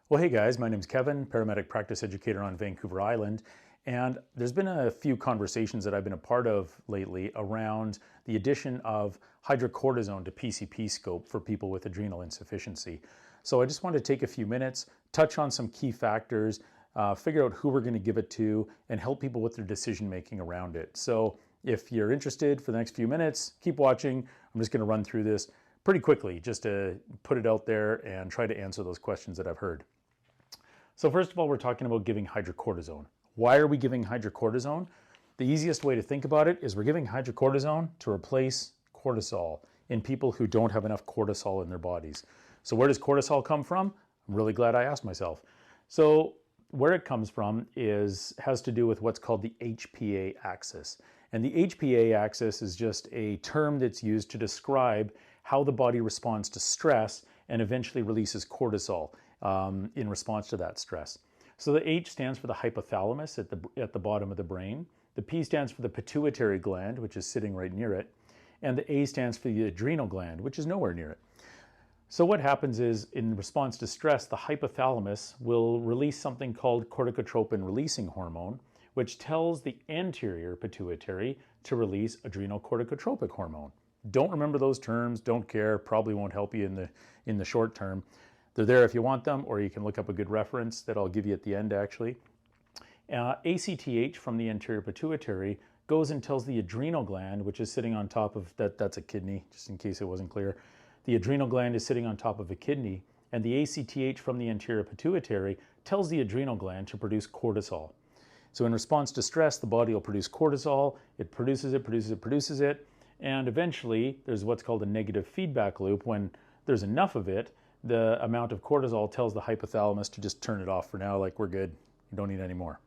Well, hey guys, my name's Kevin, paramedic practice educator on Vancouver Island, and there's been a few conversations that I've been a part of lately around the addition of hydrocortisone to PCP scope for people with adrenal insufficiency. So I just wanted to take a few minutes, touch on some key factors, figure out who we're going to give it to, and help people with their decision making around it. So if you're interested for the next few minutes, keep watching. I'm just going to run through this pretty quickly just to put it out there and try to answer those questions that I've heard. So first of all, we're talking about giving hydrocortisone. Why are we giving hydrocortisone? The easiest way to think about it is we're giving hydrocortisone to replace cortisol in people who don't have enough cortisol in their bodies. So where does cortisol come from? I'm really glad I asked myself. So where it comes from has to do with what's called the HPA axis. And the HPA axis is just a term that's used to describe how the body responds to stress and eventually releases cortisol in response to that stress. So the H stands for the hypothalamus at the bottom of the brain. The P stands for the pituitary gland, which is sitting right near it. And the A stands for the adrenal gland, which is nowhere near it. So what happens is, in response to stress, the hypothalamus will release something called corticotropin releasing hormone, which tells the anterior pituitary to release adrenocorticotropic hormone. Don't remember those terms, don't care, probably won't help you in the short term. They're there if you want them, or you can look up a good reference that I'll give you at the end actually. ACTH from the anterior pituitary goes and tells the adrenal gland, which is sitting on top of, that's a kidney, just in case it wasn't clear. The adrenal gland is sitting on top of a kidney, and the ACTH from the anterior pituitary tells the adrenal gland to produce cortisol. So in response to stress, the body will produce cortisol, it produces it, and eventually there's what's called a negative feedback loop. When there's enough of it, the amount of cortisol tells the hypothalamus to just turn it off for now, like we're good, you don't need any more.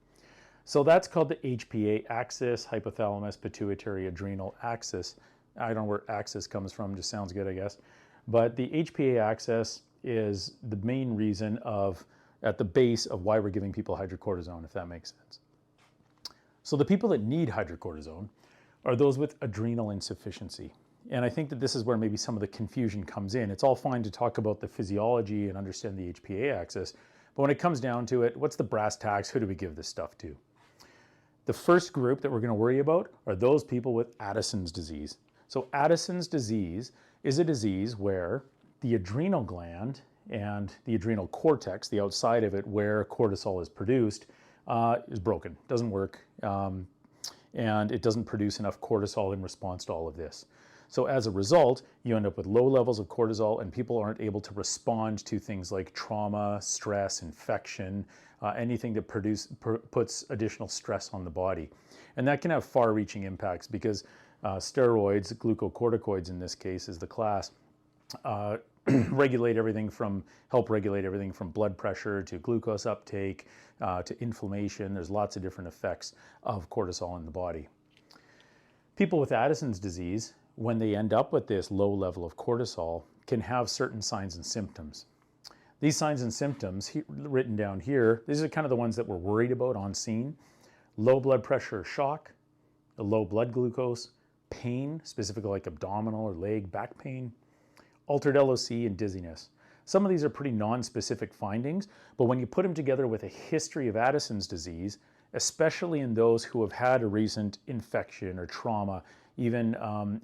So that's called the HPA axis, hypothalamus, pituitary, adrenal axis. I don't know where axis comes from, just sounds good, I guess. But the HPA axis is the main reason at the base of why we're giving people hydrocortisone, if that makes sense. So the people that need hydrocortisone are those with adrenal insufficiency. And I think that this is where maybe some of the confusion comes in. It's all fine to talk about the physiology and understand the HPA axis, but when it comes down to it, what's the brass tacks? Who do we give this stuff to? The first group that we're going to worry about are those people with Addison's disease. So Addison's disease is a disease where the adrenal gland and the adrenal cortex, the outside of it where cortisol is produced, is broken, doesn't work, and it doesn't produce enough cortisol in response to all of this. So as a result, you end up with low levels of cortisol and people aren't able to respond to things like trauma, stress, infection, anything that puts additional stress on the body. And that can have far-reaching impacts because steroids, glucocorticoids in this case is the class, help regulate everything from blood pressure to glucose uptake to inflammation. There's lots of different effects of cortisol in the body. People with Addison's disease, when they end up with this low level of cortisol, can have certain signs and symptoms. These signs and symptoms written down here, these are kind of the ones that we're worried about on scene. Low blood pressure or shock, a low blood glucose, pain, specifically like abdominal or leg, back pain, altered LOC, and dizziness. Some of these are pretty non-specific findings, but when you put them together with a history of Addison's disease, especially in those who have had a recent infection or trauma, even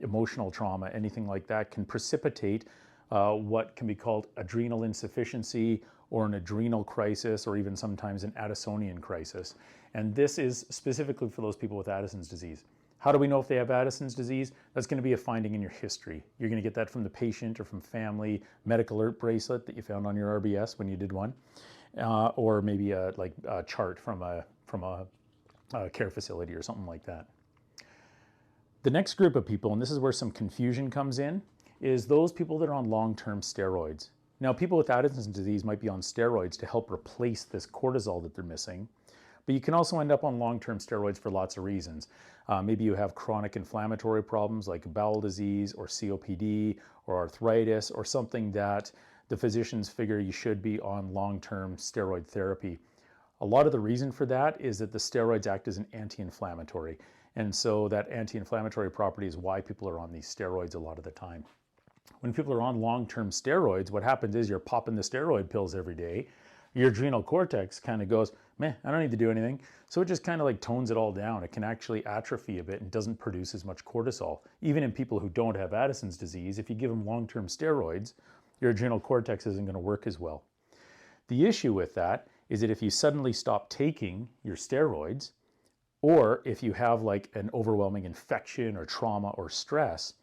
emotional trauma, anything like that can precipitate what can be called adrenal insufficiency or an adrenal crisis or even sometimes an Addisonian crisis. And this is specifically for those people with Addison's disease. How do we know if they have Addison's disease? That's going to be a finding in your history. You're going to get that from the patient or from family, medical alert bracelet that you found on your RBS when you did one, or maybe a chart from a care facility or something like that. The next group of people, and this is where some confusion comes in, is those people that are on long-term steroids. Now, people with Addison's disease might be on steroids to help replace this cortisol that they're missing, but you can also end up on long-term steroids for lots of reasons. Maybe you have chronic inflammatory problems like bowel disease or COPD or arthritis or something that the physicians figure you should be on long-term steroid therapy. A lot of the reason for that is that the steroids act as an anti-inflammatory. And so that anti-inflammatory property is why people are on these steroids a lot of the time. When people are on long-term steroids, what happens is you're popping the steroid pills every day. your adrenal cortex kind of goes, meh, I don't need to do anything. So it just kind of like tones it all down. It can actually atrophy a bit and doesn't produce as much cortisol. Even in people who don't have Addison's disease, if you give them long-term steroids, your adrenal cortex isn't going to work as well. The issue with that is that if you suddenly stop taking your steroids, or if you have like an overwhelming infection or trauma or stress,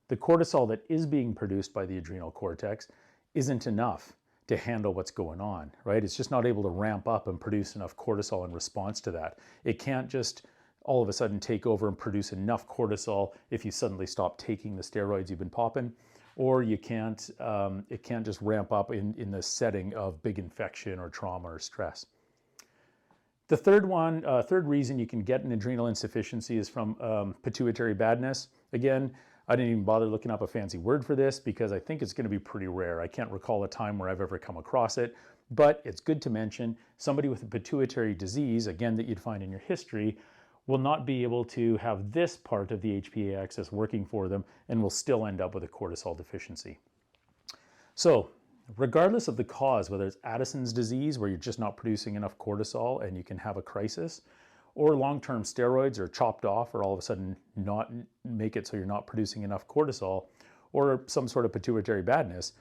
the cortisol that is being produced by the adrenal cortex isn't enough to handle what's going on, right? It's just not able to ramp up and produce enough cortisol in response to that. It can't just all of a sudden take over and produce enough cortisol if you suddenly stop taking the steroids you've been popping, or you can't, it can't just ramp up in the setting of big infection or trauma or stress. The third reason you can get an adrenal insufficiency is from pituitary badness. Again, I didn't even bother looking up a fancy word for this because I think it's going to be pretty rare. I can't recall a time where I've ever come across it, but it's good to mention somebody with a pituitary disease, again, that you'd find in your history, will not be able to have this part of the HPA axis working for them and will still end up with a cortisol deficiency. So, regardless of the cause, whether it's Addison's disease, where you're just not producing enough cortisol and you can have a crisis, or long-term steroids are chopped off or all of a sudden not make it so you're not producing enough cortisol, or some sort of pituitary badness,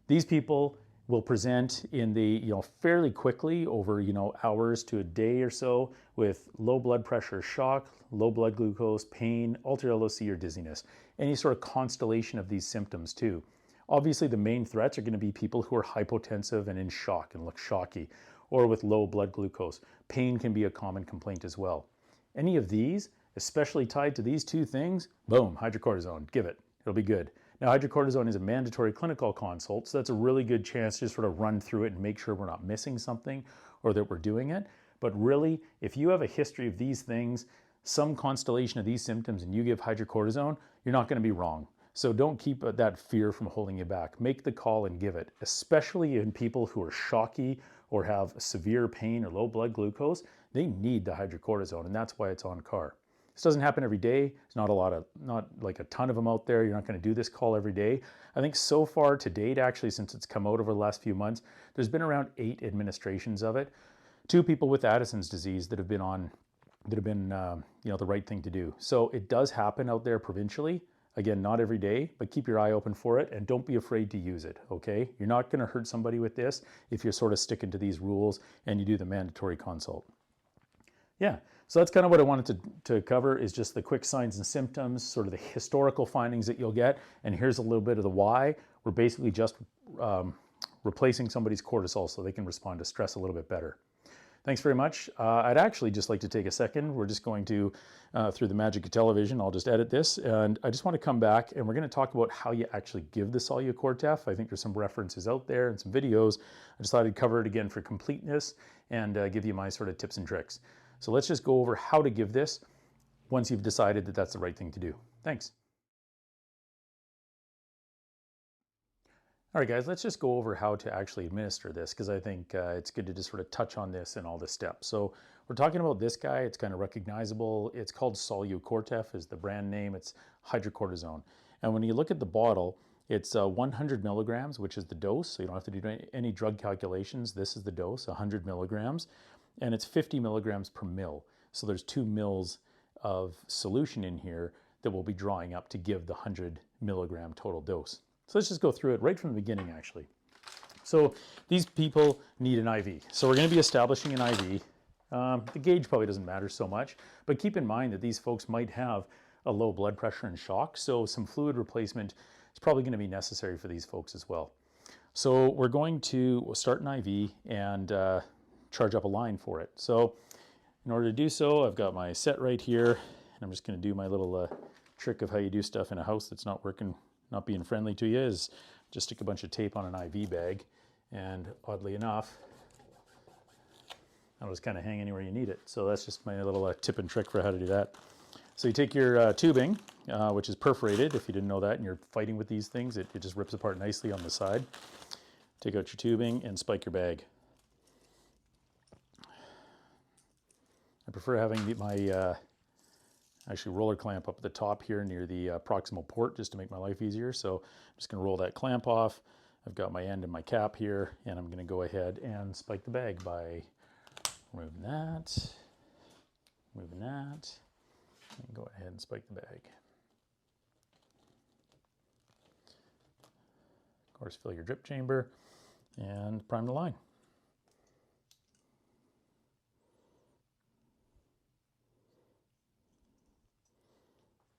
these people will present in the, fairly quickly over, hours to a day or so with low blood pressure, shock, low blood glucose, pain, altered LOC or dizziness, any sort of constellation of these symptoms too. Obviously, the main threats are going to be people who are hypotensive and in shock and look shocky, or with low blood glucose. Pain can be a common complaint as well. Any of these, especially tied to these two things, boom, hydrocortisone, give it, it'll be good. Now, hydrocortisone is a mandatory clinical consult, so that's a really good chance to sort of run through it and make sure we're not missing something or that we're doing it. But really, if you have a history of these things, some constellation of these symptoms, and you give hydrocortisone, you're not going to be wrong. So don't keep that fear from holding you back. Make the call and give it, especially in people who are shocky or have severe pain or low blood glucose. They need the hydrocortisone, and that's why it's on CAR. This doesn't happen every day. There's not like a ton of them out there. You're not going to do this call every day. I think so far to date, actually, since it's come out over the last few months, there's been around 8 administrations of it. 2 people with Addison's disease that have been the right thing to do. So it does happen out there provincially. Again, not every day, but keep your eye open for it and don't be afraid to use it, okay? You're not going to hurt somebody with this if you're sort of sticking to these rules and you do the mandatory consult. Yeah, so that's kind of what I wanted to cover, is just the quick signs and symptoms, sort of the historical findings that you'll get, and here's a little bit of the why. We're basically just replacing somebody's cortisol so they can respond to stress a little bit better. Thanks very much. I'd actually just like to take a second. We're just going to, through the magic of television, I'll just edit this, and I just want to come back and we're going to talk about how you actually give the Solu-Cortef. I think there's some references out there and some videos. I just thought I'd cover it again for completeness and give you my sort of tips and tricks. So let's just go over how to give this once you've decided that that's the right thing to do. Thanks. All right, guys, let's just go over how to actually administer this, because I think it's good to just sort of touch on this and all the steps. So we're talking about this guy. It's kind of recognizable. It's called Solu-Cortef is the brand name. It's hydrocortisone. And when you look at the bottle, it's 100 milligrams, which is the dose. So you don't have to do any drug calculations. This is the dose, 100 milligrams. And it's 50 milligrams per mil. So there's 2 mils of solution in here that we'll be drawing up to give the 100 milligram total dose. So let's just go through it right from the beginning, actually. So these people need an IV. So we're going to be establishing an IV. The gauge probably doesn't matter so much, but keep in mind that these folks might have a low blood pressure and shock, so some fluid replacement is probably going to be necessary for these folks as well. So we're going to start an IV and charge up a line for it. So in order to do so, I've got my set right here, and I'm just going to do my little trick of how you do stuff in a house that's not working, not being friendly to you, is just stick a bunch of tape on an IV bag, and oddly enough, that'll just kind of hang anywhere you need it. So that's just my little tip and trick for how to do that. So you take your tubing, which is perforated, if you didn't know that, and you're fighting with these things, it just rips apart nicely on the side. Take out your tubing and spike your bag. I prefer having my actually roller clamp up at the top here near the proximal port just to make my life easier. So I'm just going to roll that clamp off. I've got my end and my cap here, and I'm going to go ahead and spike the bag by removing that, and go ahead and spike the bag. Of course, fill your drip chamber and prime the line.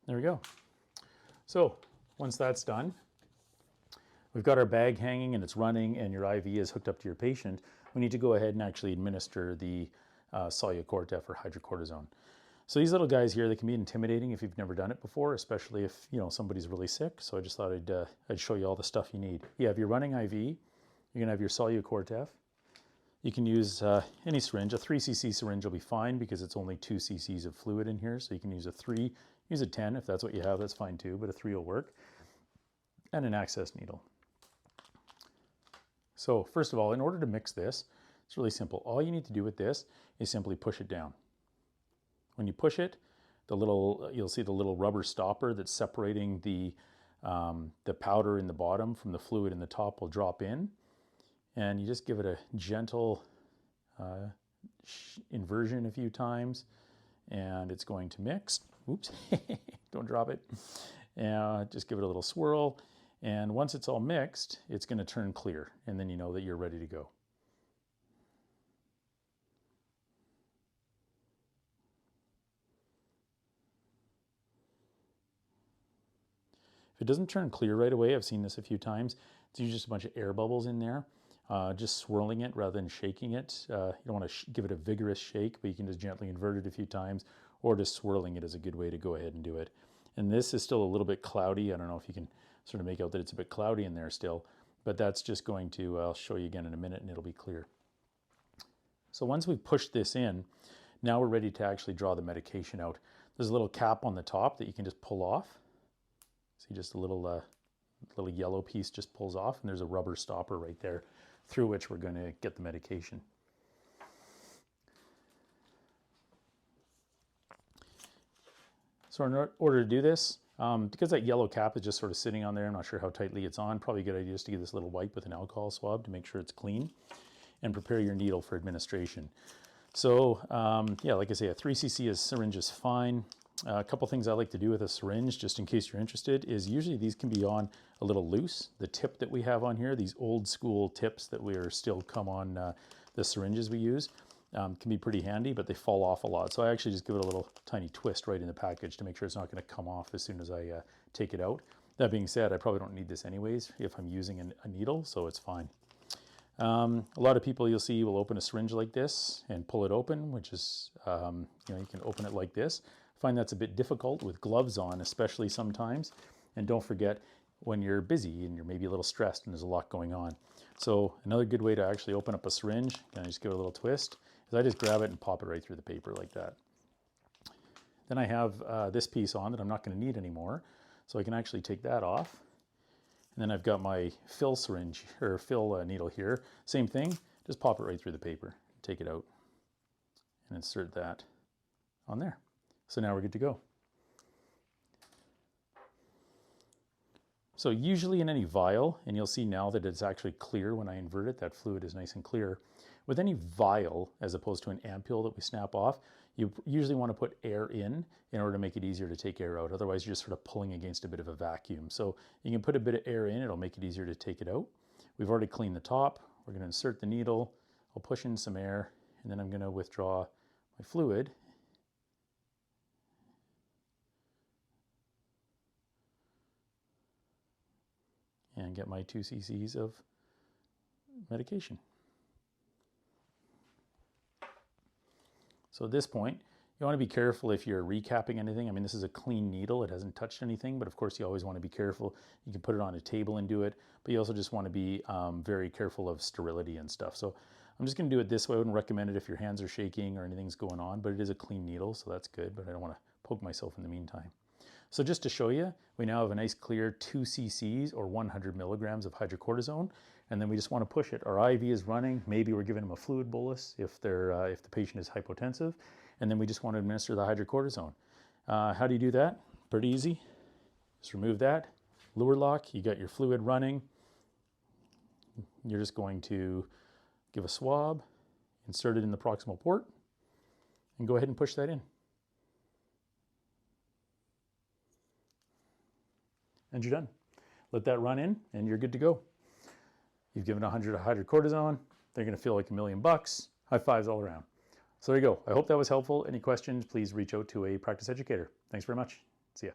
There we go. So once that's done, we've got our bag hanging and it's running and your IV is hooked up to your patient. We need to go ahead and actually administer the Solu-Cortef or hydrocortisone. So these little guys here, they can be intimidating if you've never done it before, especially if somebody's really sick. So I just thought I'd show you all the stuff you need. Yeah, if you're running IV, you're gonna have your Solu-Cortef. You can use any syringe. A 3cc syringe will be fine because it's only 2 cc's of fluid in here. So you can use a 3, use a 10 if that's what you have, that's fine too, but a 3 will work. And an access needle. So first of all, in order to mix this, it's really simple. All you need to do with this is simply push it down. When you push it, you'll see the little rubber stopper that's separating the powder in the bottom from the fluid in the top will drop in. And you just give it a gentle inversion a few times, and it's going to mix. Oops, don't drop it. And just give it a little swirl. And once it's all mixed, it's going to turn clear, and then you know that you're ready to go. If it doesn't turn clear right away, I've seen this a few times, it's usually just a bunch of air bubbles in there. Just swirling it rather than shaking it. You don't want to give it a vigorous shake, but you can just gently invert it a few times, or just swirling it is a good way to go ahead and do it. And this is still a little bit cloudy. I don't know if you can sort of make out that it's a bit cloudy in there still, but that's just going to, I'll show you again in a minute and it'll be clear. So once we've pushed this in, now we're ready to actually draw the medication out. There's a little cap on the top that you can just pull off. See, just a little yellow piece just pulls off, and there's a rubber stopper right there through which we're going to get the medication. So in order to do this, because that yellow cap is just sort of sitting on there, I'm not sure how tightly it's on, probably a good idea just to give this little wipe with an alcohol swab to make sure it's clean, and prepare your needle for administration. So yeah, like I say, a 3cc syringe is fine. A couple things I like to do with a syringe, just in case you're interested, is usually these can be on a little loose. The tip that we have on here, these old school tips that still come on the syringes we use, can be pretty handy, but they fall off a lot. So I actually just give it a little tiny twist right in the package to make sure it's not going to come off as soon as I take it out. That being said, I probably don't need this anyways if I'm using a needle, so it's fine. A lot of people you'll see will open a syringe like this and pull it open, which is, you can open it like this. I find that's a bit difficult with gloves on, especially sometimes. And don't forget when you're busy and you're maybe a little stressed and there's a lot going on. So another good way to actually open up a syringe, and I just give it a little twist, is I just grab it and pop it right through the paper like that. Then I have this piece on that I'm not going to need anymore, so I can actually take that off. And then I've got my fill syringe, or fill needle here. Same thing, just pop it right through the paper, take it out, and insert that on there. So now we're good to go. So usually in any vial, and you'll see now that it's actually clear when I invert it, that fluid is nice and clear. With any vial, as opposed to an ampule that we snap off, you usually want to put air in order to make it easier to take air out. Otherwise, you're just sort of pulling against a bit of a vacuum. So you can put a bit of air in, it'll make it easier to take it out. We've already cleaned the top. We're going to insert the needle. I'll push in some air, and then I'm going to withdraw my fluid. And get my 2 cc's of medication. So at this point, you want to be careful if you're recapping anything. I mean, this is a clean needle. It hasn't touched anything, but of course you always want to be careful. You can put it on a table and do it, but you also just want to be very careful of sterility and stuff. So I'm just going to do it this way. I wouldn't recommend it if your hands are shaking or anything's going on, but it is a clean needle, so that's good, but I don't want to poke myself in the meantime. So just to show you, we now have a nice clear 2 cc's or 100 milligrams of hydrocortisone, and then we just want to push it. Our IV is running. Maybe we're giving them a fluid bolus if the patient is hypotensive, and then we just want to administer the hydrocortisone. How do you do that? Pretty easy. Just remove that, lure lock, you got your fluid running, you're just going to give a swab, insert it in the proximal port, and go ahead and push that in. And you're done. Let that run in and you're good to go. You've given 100 of hydrocortisone. They're going to feel like $1 million. High fives all around. So there you go. I hope that was helpful. Any questions, please reach out to a practice educator. Thanks very much. See ya.